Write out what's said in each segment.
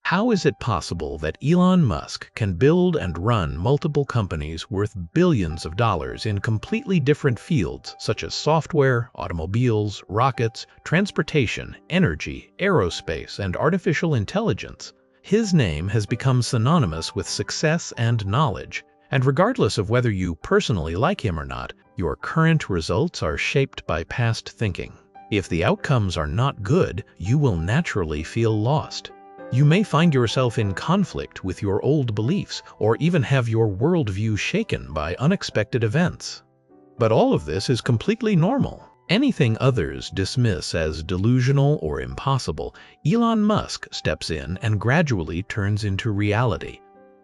How is it possible that Elon Musk can build and run multiple companies worth billions of dollars in completely different fields such as software, automobiles, rockets, transportation, energy, aerospace, and artificial intelligence? His name has become synonymous with success and knowledge, and regardless of whether you personally like him or not, your current results are shaped by past thinking. If the outcomes are not good, you will naturally feel lost. You may find yourself in conflict with your old beliefs, or even have your worldview shaken by unexpected events. But all of this is completely normal. Anything others dismiss as delusional or impossible, Elon Musk steps in and gradually turns into reality.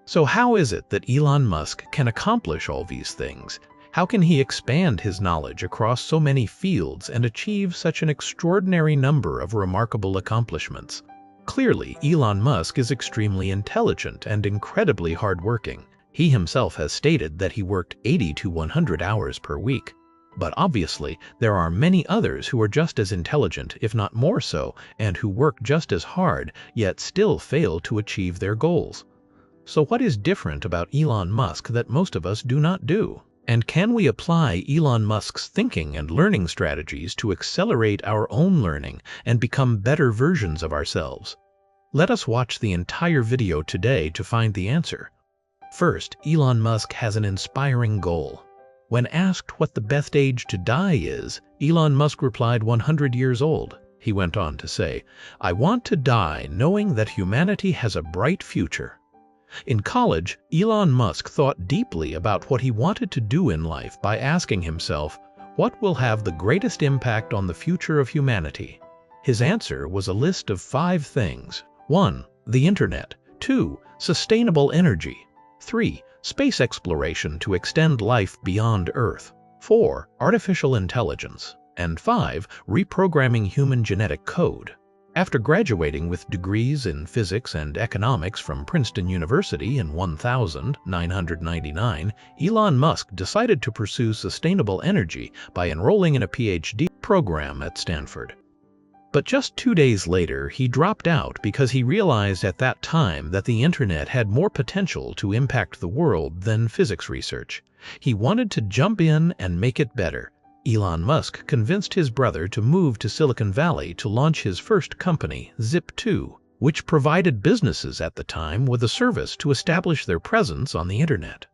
So how is it that Elon Musk can accomplish all these things? How can he expand his knowledge across so many fields and achieve such an extraordinary number of remarkable accomplishments? Clearly, Elon Musk is extremely intelligent and incredibly hardworking. He himself has stated that he worked 80 to 100 hours per week. But obviously, there are many others who are just as intelligent, if not more so, and who work just as hard, yet still fail to achieve their goals. So what is different about Elon Musk that most of us do not do? And can we apply Elon Musk's thinking and learning strategies to accelerate our own learning and become better versions of ourselves? Let us watch the entire video today to find the answer. First, Elon Musk has an inspiring goal. When asked what the best age to die is, Elon Musk replied 100 years old. He went on to say, "I want to die knowing that humanity has a bright future." In college, Elon Musk thought deeply about what he wanted to do in life by asking himself, what will have the greatest impact on the future of humanity? His answer was a list of 5 things. 1. The Internet. 2. Sustainable energy. 3. Space exploration to extend life beyond Earth. 4. Artificial intelligence. And 5. Reprogramming human genetic code. After graduating with degrees in physics and economics from Princeton University in 1999, Elon Musk decided to pursue sustainable energy by enrolling in a PhD program at Stanford. But just 2 days later, he dropped out because he realized at that time that the internet had more potential to impact the world than physics research. He wanted to jump in and make it better. Elon Musk convinced his brother to move to Silicon Valley to launch his first company, Zip2, which provided businesses at the time with a service to establish their presence on the internet.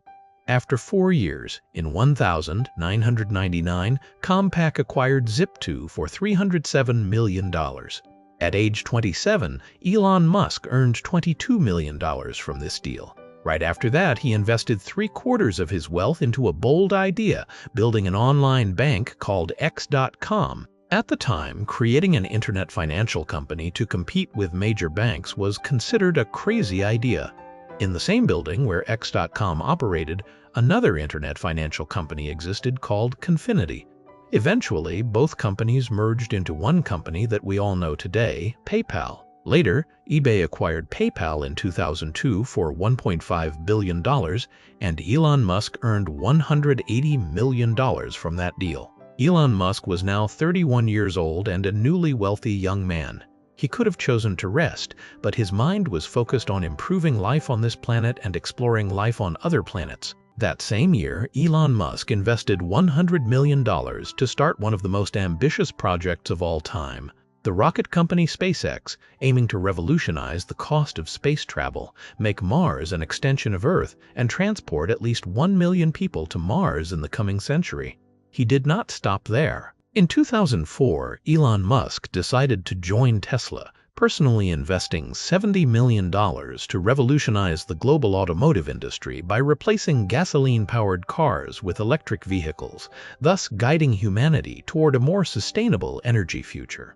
After 4 years, in 1999, Compaq acquired Zip2 for $307 million. At age 27, Elon Musk earned $22 million from this deal. Right after that, he invested 3/4 of his wealth into a bold idea, building an online bank called X.com. At the time, creating an internet financial company to compete with major banks was considered a crazy idea. In the same building where X.com operated, another internet financial company existed called Confinity. Eventually, both companies merged into one company that we all know today, PayPal. Later, eBay acquired PayPal in 2002 for $1.5 billion, and Elon Musk earned $180 million from that deal. Elon Musk was now 31 years old and a newly wealthy young man. He could have chosen to rest, but his mind was focused on improving life on this planet and exploring life on other planets. That same year, Elon Musk invested $100 million to start one of the most ambitious projects of all time, the rocket company SpaceX, aiming to revolutionize the cost of space travel, make Mars an extension of Earth, and transport at least 1 million people to Mars in the coming century. He did not stop there. In 2004, Elon Musk decided to join Tesla, personally investing $70 million to revolutionize the global automotive industry by replacing gasoline-powered cars with electric vehicles, thus guiding humanity toward a more sustainable energy future.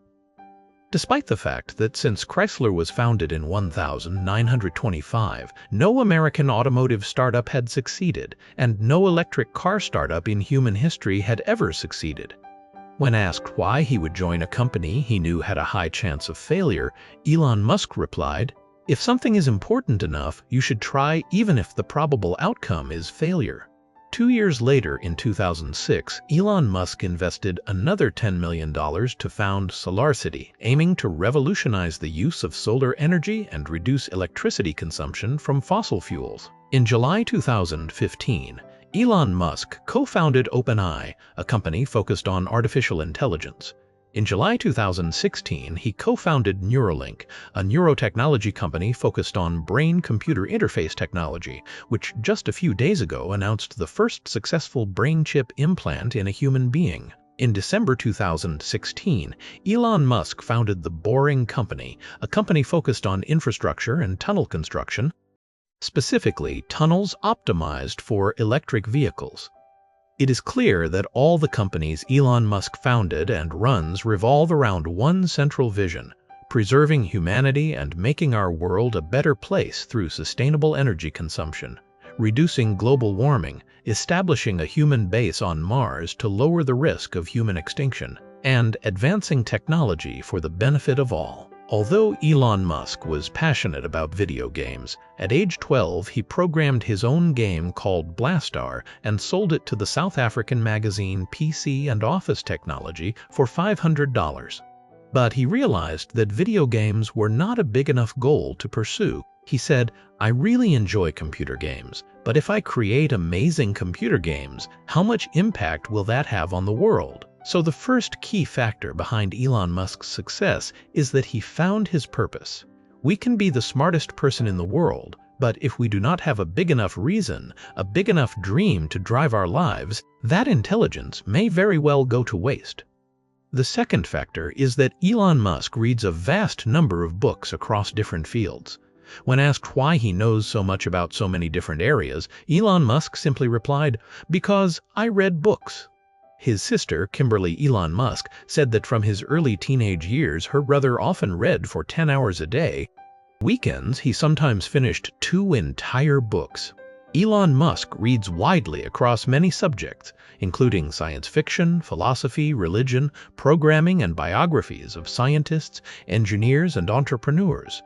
Despite the fact that since Chrysler was founded in 1925, no American automotive startup had succeeded, and no electric car startup in human history had ever succeeded. When asked why he would join a company he knew had a high chance of failure, Elon Musk replied, "If something is important enough, you should try even if the probable outcome is failure." 2 years later, in 2006, Elon Musk invested another $10 million to found SolarCity, aiming to revolutionize the use of solar energy and reduce electricity consumption from fossil fuels. In July 2015, Elon Musk co-founded OpenAI, a company focused on artificial intelligence. In July 2016, he co-founded Neuralink, a neurotechnology company focused on brain-computer interface technology, which just a few days ago announced the first successful brain chip implant in a human being. In December 2016, Elon Musk founded The Boring Company, a company focused on infrastructure and tunnel construction, specifically tunnels optimized for electric vehicles. It is clear that all the companies Elon Musk founded and runs revolve around one central vision: preserving humanity and making our world a better place through sustainable energy consumption, reducing global warming, establishing a human base on Mars to lower the risk of human extinction, and advancing technology for the benefit of all. Although Elon Musk was passionate about video games, at age 12 he programmed his own game called Blastar and sold it to the South African magazine PC and Office Technology for $500. But he realized that video games were not a big enough goal to pursue. He said, "I really enjoy computer games, but if I create amazing computer games, how much impact will that have on the world?" So the first key factor behind Elon Musk's success is that he found his purpose. We can be the smartest person in the world, but if we do not have a big enough reason, a big enough dream to drive our lives, that intelligence may very well go to waste. The second factor is that Elon Musk reads a vast number of books across different fields. When asked why he knows so much about so many different areas, Elon Musk simply replied, "Because I read books." His sister, Kimberly Elon Musk, said that from his early teenage years her brother often read for 10 hours a day. Weekends, he sometimes finished 2 entire books. Elon Musk reads widely across many subjects, including science fiction, philosophy, religion, programming, and biographies of scientists, engineers, and entrepreneurs.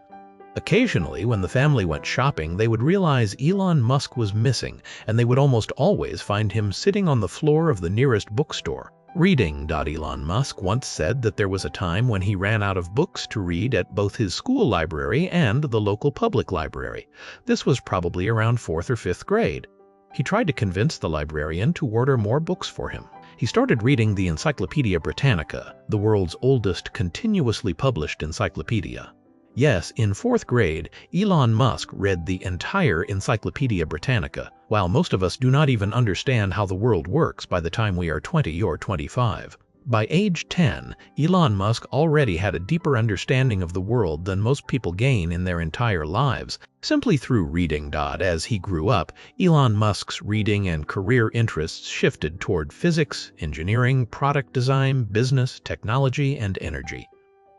Occasionally, when the family went shopping, they would realize Elon Musk was missing, and they would almost always find him sitting on the floor of the nearest bookstore, reading. Elon Musk once said that there was a time when he ran out of books to read at both his school library and the local public library. This was probably around 4th or 5th grade. He tried to convince the librarian to order more books for him. He started reading the Encyclopedia Britannica, the world's oldest continuously published encyclopedia. Yes, in 4th grade, Elon Musk read the entire Encyclopedia Britannica, while most of us do not even understand how the world works by the time we are 20 or 25. By age 10, Elon Musk already had a deeper understanding of the world than most people gain in their entire lives, simply through reading. As he grew up, Elon Musk's reading and career interests shifted toward physics, engineering, product design, business, technology, and energy.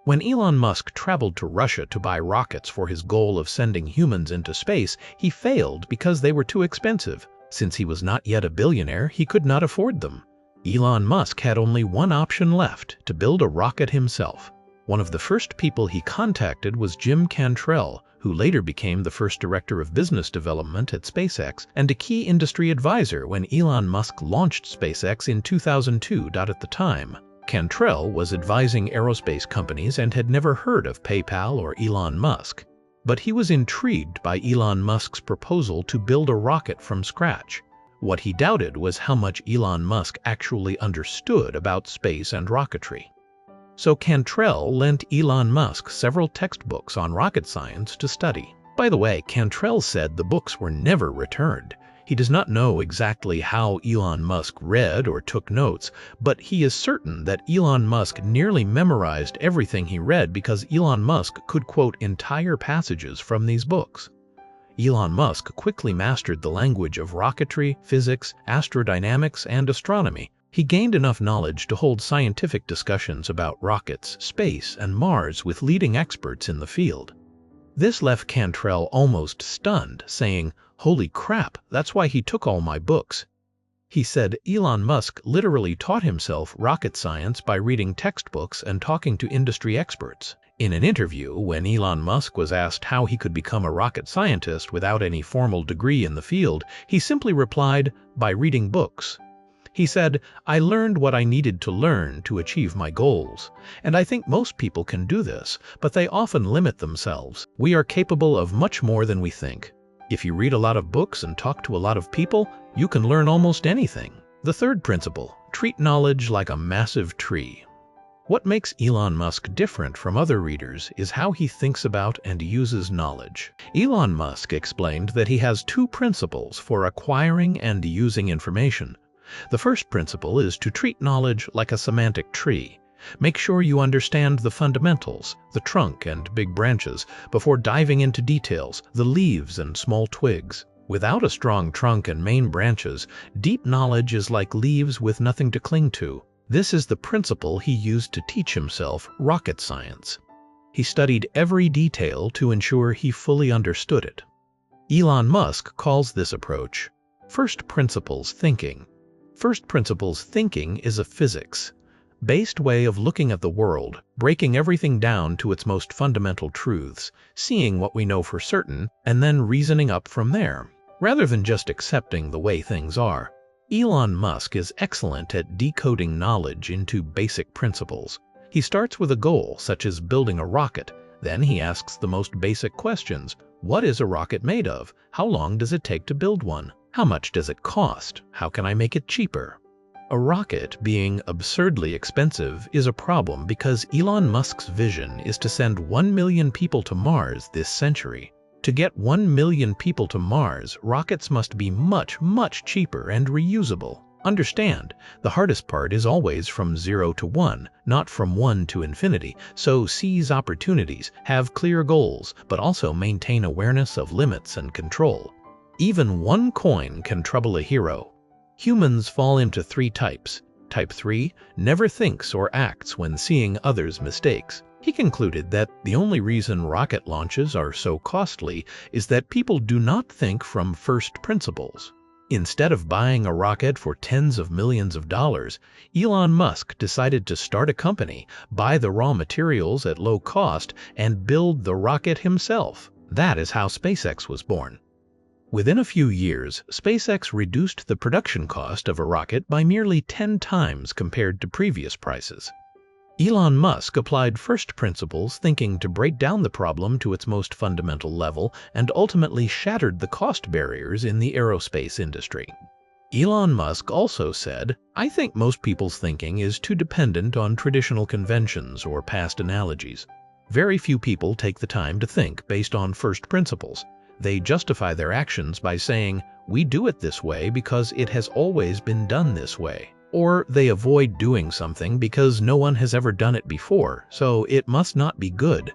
When Elon Musk traveled to Russia to buy rockets for his goal of sending humans into space, he failed because they were too expensive. Since he was not yet a billionaire, he could not afford them. Elon Musk had only one option left: to build a rocket himself. One of the first people he contacted was Jim Cantrell, who later became the first director of business development at SpaceX and a key industry advisor when Elon Musk launched SpaceX in 2002. At the time, Cantrell was advising aerospace companies and had never heard of PayPal or Elon Musk. But he was intrigued by Elon Musk's proposal to build a rocket from scratch. What he doubted was how much Elon Musk actually understood about space and rocketry. So Cantrell lent Elon Musk several textbooks on rocket science to study. By the way, Cantrell said the books were never returned. He does not know exactly how Elon Musk read or took notes, but he is certain that Elon Musk nearly memorized everything he read because Elon Musk could quote entire passages from these books. Elon Musk quickly mastered the language of rocketry, physics, astrodynamics, and astronomy. He gained enough knowledge to hold scientific discussions about rockets, space, and Mars with leading experts in the field. This left Cantrell almost stunned, saying, "Holy crap, that's why he took all my books." He said Elon Musk literally taught himself rocket science by reading textbooks and talking to industry experts. In an interview, when Elon Musk was asked how he could become a rocket scientist without any formal degree in the field, he simply replied, "By reading books." He said, "I learned what I needed to learn to achieve my goals. And I think most people can do this, but they often limit themselves. We are capable of much more than we think. If you read a lot of books and talk to a lot of people, you can learn almost anything." The third principle, treat knowledge like a massive tree. What makes Elon Musk different from other readers is how he thinks about and uses knowledge. Elon Musk explained that he has two principles for acquiring and using information. The first principle is to treat knowledge like a semantic tree. Make sure you understand the fundamentals, the trunk and big branches, before diving into details, the leaves and small twigs. Without a strong trunk and main branches, deep knowledge is like leaves with nothing to cling to. This is the principle he used to teach himself rocket science. He studied every detail to ensure he fully understood it. Elon Musk calls this approach first principles thinking. First principles thinking is a physics-based way of looking at the world, breaking everything down to its most fundamental truths, seeing what we know for certain, and then reasoning up from there, rather than just accepting the way things are. Elon Musk is excellent at decoding knowledge into basic principles. He starts with a goal, such as building a rocket. Then he asks the most basic questions. What is a rocket made of? How long does it take to build one? How much does it cost? How can I make it cheaper? A rocket being absurdly expensive is a problem because Elon Musk's vision is to send 1 million people to Mars this century. To get 1 million people to Mars, rockets must be much, much cheaper and reusable. Understand, the hardest part is always from 0 to 1, not from 1 to infinity, so seize opportunities, have clear goals, but also maintain awareness of limits and control. Even one coin can trouble a hero. Humans fall into 3 types. Type 3 never thinks or acts when seeing others' mistakes. He concluded that the only reason rocket launches are so costly is that people do not think from first principles. Instead of buying a rocket for tens of millions of dollars, Elon Musk decided to start a company, buy the raw materials at low cost, and build the rocket himself. That is how SpaceX was born. Within a few years, SpaceX reduced the production cost of a rocket by nearly 10 times compared to previous prices. Elon Musk applied first principles thinking to break down the problem to its most fundamental level and ultimately shattered the cost barriers in the aerospace industry. Elon Musk also said, "I think most people's thinking is too dependent on traditional conventions or past analogies. Very few people take the time to think based on first principles. They justify their actions by saying, 'We do it this way because it has always been done this way.' Or they avoid doing something because no one has ever done it before, so it must not be good.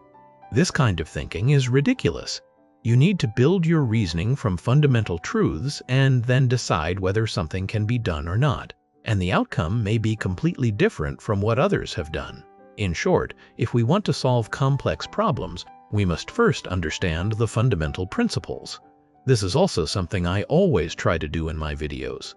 This kind of thinking is ridiculous. You need to build your reasoning from fundamental truths and then decide whether something can be done or not. And the outcome may be completely different from what others have done. In short, if we want to solve complex problems, we must first understand the fundamental principles. This is also something I always try to do in my videos.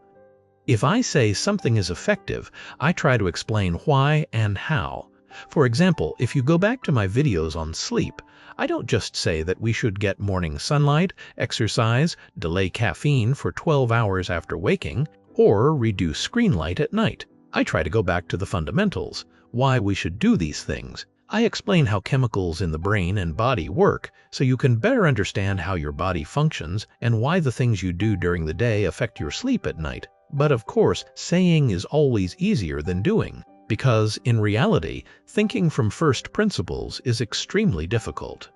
If I say something is effective, I try to explain why and how. For example, if you go back to my videos on sleep, I don't just say that we should get morning sunlight, exercise, delay caffeine for 12 hours after waking, or reduce screen light at night. I try to go back to the fundamentals, why we should do these things. I explain how chemicals in the brain and body work, so you can better understand how your body functions and why the things you do during the day affect your sleep at night. But of course, saying is always easier than doing, because in reality, thinking from first principles is extremely difficult.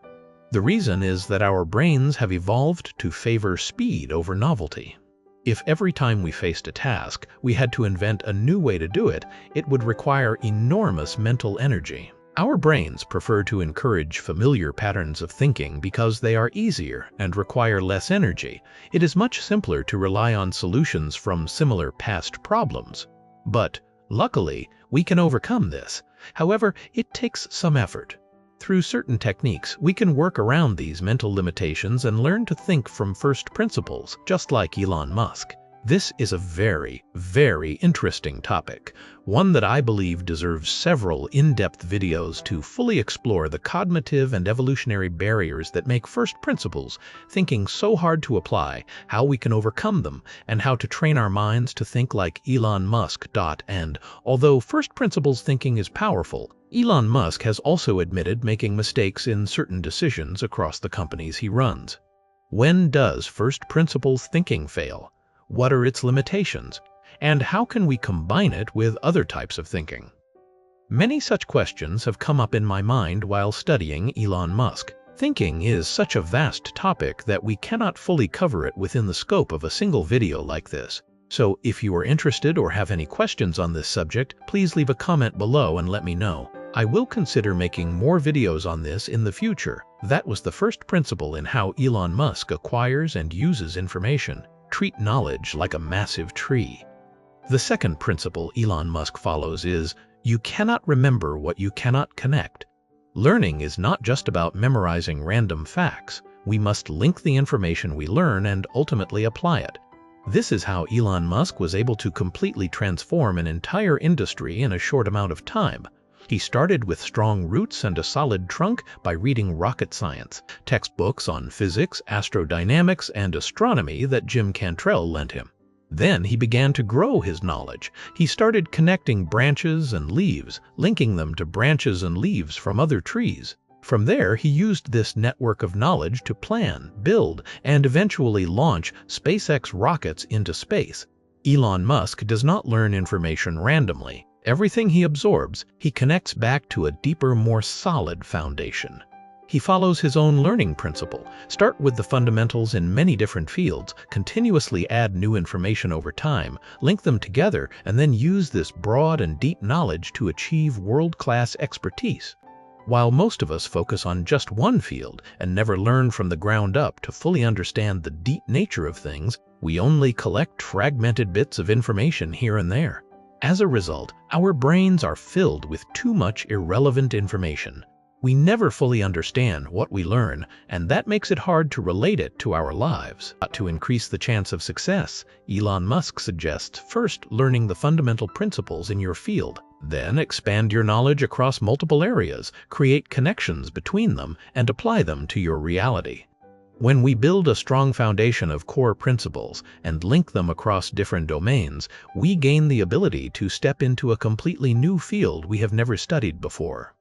The reason is that our brains have evolved to favor speed over novelty. If every time we faced a task, we had to invent a new way to do it, it would require enormous mental energy. Our brains prefer to encourage familiar patterns of thinking because they are easier and require less energy. It is much simpler to rely on solutions from similar past problems. But, luckily, we can overcome this. However, it takes some effort. Through certain techniques, we can work around these mental limitations and learn to think from first principles, just like Elon Musk. This is a very, very interesting topic, one that I believe deserves several in-depth videos to fully explore the cognitive and evolutionary barriers that make first principles thinking so hard to apply, how we can overcome them, and how to train our minds to think like Elon Musk. And although first principles thinking is powerful, Elon Musk has also admitted making mistakes in certain decisions across the companies he runs. When does first principles thinking fail? What are its limitations? And how can we combine it with other types of thinking? Many such questions have come up in my mind while studying Elon Musk. Thinking is such a vast topic that we cannot fully cover it within the scope of a single video like this. So if you are interested or have any questions on this subject, please leave a comment below and let me know. I will consider making more videos on this in the future. That was the first principle in how Elon Musk acquires and uses information. Treat knowledge like a massive tree. The second principle Elon Musk follows is, you cannot remember what you cannot connect. Learning is not just about memorizing random facts. We must link the information we learn and ultimately apply it. This is how Elon Musk was able to completely transform an entire industry in a short amount of time. He started with strong roots and a solid trunk by reading rocket science, textbooks on physics, astrodynamics, and astronomy that Jim Cantrell lent him. Then he began to grow his knowledge. He started connecting branches and leaves, linking them to branches and leaves from other trees. From there, he used this network of knowledge to plan, build, and eventually launch SpaceX rockets into space. Elon Musk does not learn information randomly. Everything he absorbs, he connects back to a deeper, more solid foundation. He follows his own learning principle. Start with the fundamentals in many different fields, continuously add new information over time, link them together, and then use this broad and deep knowledge to achieve world-class expertise. While most of us focus on just one field and never learn from the ground up to fully understand the deep nature of things, we only collect fragmented bits of information here and there. As a result, our brains are filled with too much irrelevant information. We never fully understand what we learn, and that makes it hard to relate it to our lives. To increase the chance of success, Elon Musk suggests first learning the fundamental principles in your field. Then expand your knowledge across multiple areas, create connections between them, and apply them to your reality. When we build a strong foundation of core principles and link them across different domains, we gain the ability to step into a completely new field we have never studied before.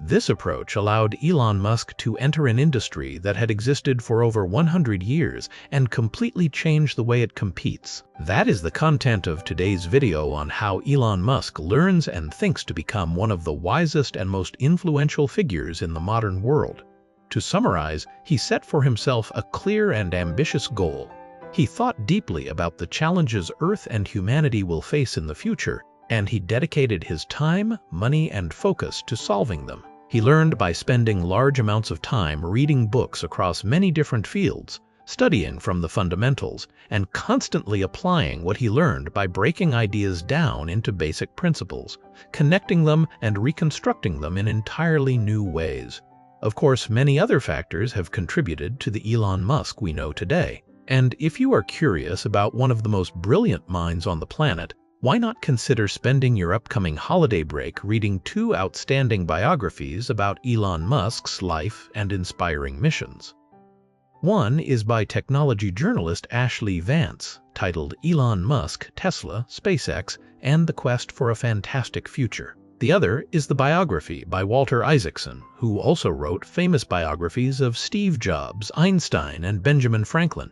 This approach allowed Elon Musk to enter an industry that had existed for over 100 years and completely change the way it competes. That is the content of today's video on how Elon Musk learns and thinks to become one of the wisest and most influential figures in the modern world. To summarize, he set for himself a clear and ambitious goal. He thought deeply about the challenges Earth and humanity will face in the future, and he dedicated his time, money, and focus to solving them. He learned by spending large amounts of time reading books across many different fields, studying from the fundamentals, and constantly applying what he learned by breaking ideas down into basic principles, connecting them and reconstructing them in entirely new ways. Of course, many other factors have contributed to the Elon Musk we know today. And if you are curious about one of the most brilliant minds on the planet, why not consider spending your upcoming holiday break reading 2 outstanding biographies about Elon Musk's life and inspiring missions? One is by technology journalist Ashley Vance, titled Elon Musk, Tesla, SpaceX, and the Quest for a Fantastic Future. The other is the biography by Walter Isaacson, who also wrote famous biographies of Steve Jobs, Einstein, and Benjamin Franklin.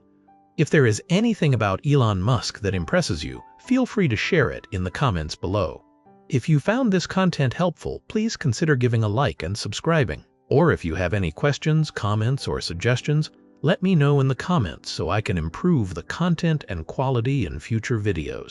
If there is anything about Elon Musk that impresses you, feel free to share it in the comments below. If you found this content helpful, please consider giving a like and subscribing. Or if you have any questions, comments, or suggestions, let me know in the comments so I can improve the content and quality in future videos.